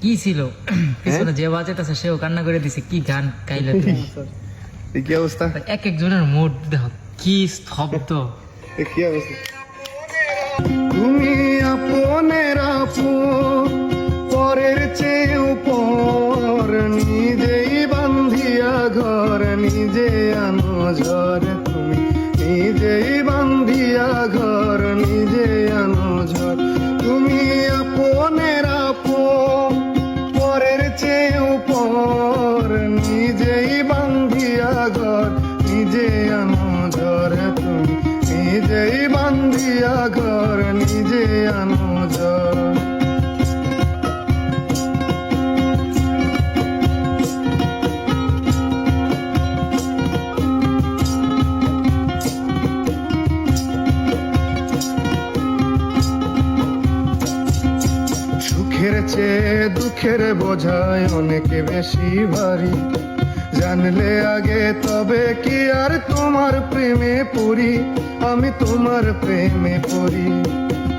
কি ছিল পিছনে যে বাজাইতেছে সেও কান্না করে দিছে। কি গান গাইলে তুমি? কি অবস্থা? এক একজনের মুড দেখো কি স্তব্ধ। কি অবস্থা? তুমি আপনের আপন, পরের চেয়ে উপর, নিজেই বান্ধিয়া ঘর, নিজে আনো ঝড়। তুমি নিজেই বান্ধিয়া ঘর, নিজে আনো ঝড়। তুমি আপনের আপন, পরের চেয়ে উপর, নিজেই বান্ধিয়া ঘর, নিজে আনো ঝড়। তুমি নিজেই বান্ধিয়া ঘর, নিজে আনো ঝড়। সুখের চেয়ে দুঃখের বোঝায় অনেক বেশি ভারী, জানলে আগে তবে কি আর তোমার প্রেমে পড়ি, আমি তোমার প্রেমে পড়ি।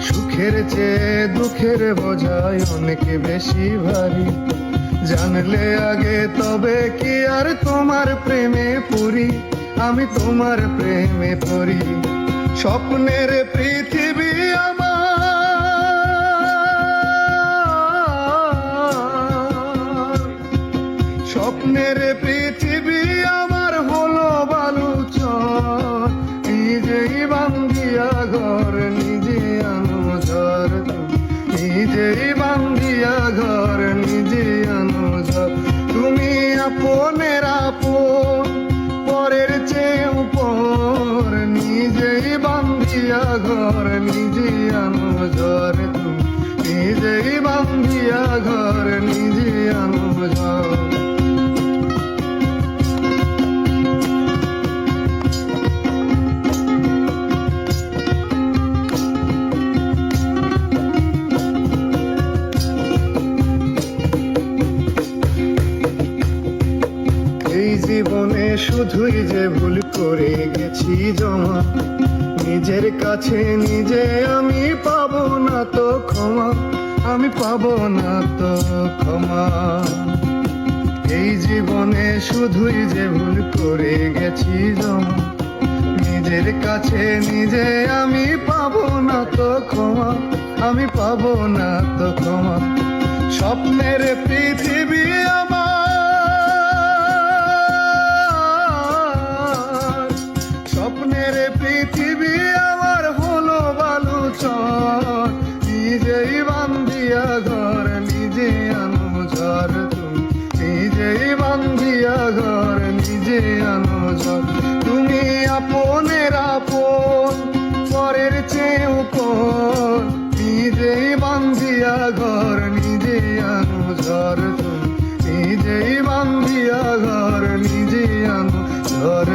সুখের চেয়ে দুঃখের বোঝায় অনেক বেশি ভারী, জানলে আগে তবে কি আর তোমার প্রেমে পড়ি, আমি তোমার প্রেমে পড়ি। স্বপ্নের পৃথিবী আমার, স্বপ্নের পৃথিবী আমার হলো বালুচর, নিজেই বান্ধিয়া ঘর, নিজে আনো ঝড়। নিজেই বান্ধিয়া ঘর, নিজে আনো ঝড়। তুমি আপনের আপন, পরের চেয়ে উপর, নিজেই বান্ধিয়া ঘর, নিজে আনো ঝড়। তুমি নিজেই বান্ধিয়া ঘর, নিজে আনো ঝড়। এই জীবনে শুধুই যে ভুল করে গেছি জমা, নিজের কাছে নিজে আমি পাবো না তো ক্ষমা, আমি পাবো না তো ক্ষমা। এই জীবনে শুধুই যে ভুল করে গেছি জমা, নিজের কাছে নিজে আমি পাবো না তো ক্ষমা, আমি পাবো না তো ক্ষমা। স্বপ্নের পৃথিবী আমার, স্বপ্নের পৃথিবী আমার হলো বালুচর, নিজেই বান্ধিয়া ঘর, নিজে আনো ঝড়। তুমি নিজেই বান্ধিয়া ঘর, নিজে আনো ঝড়। তুমি আপনের আপন, পরের চেয়ে উপর, নিজেই বান্ধিয়া ঘর, নিজে আনো ঝড়। তুমি নিজেই বান্ধিয়া ঘর, নিজে আনো ঝড়।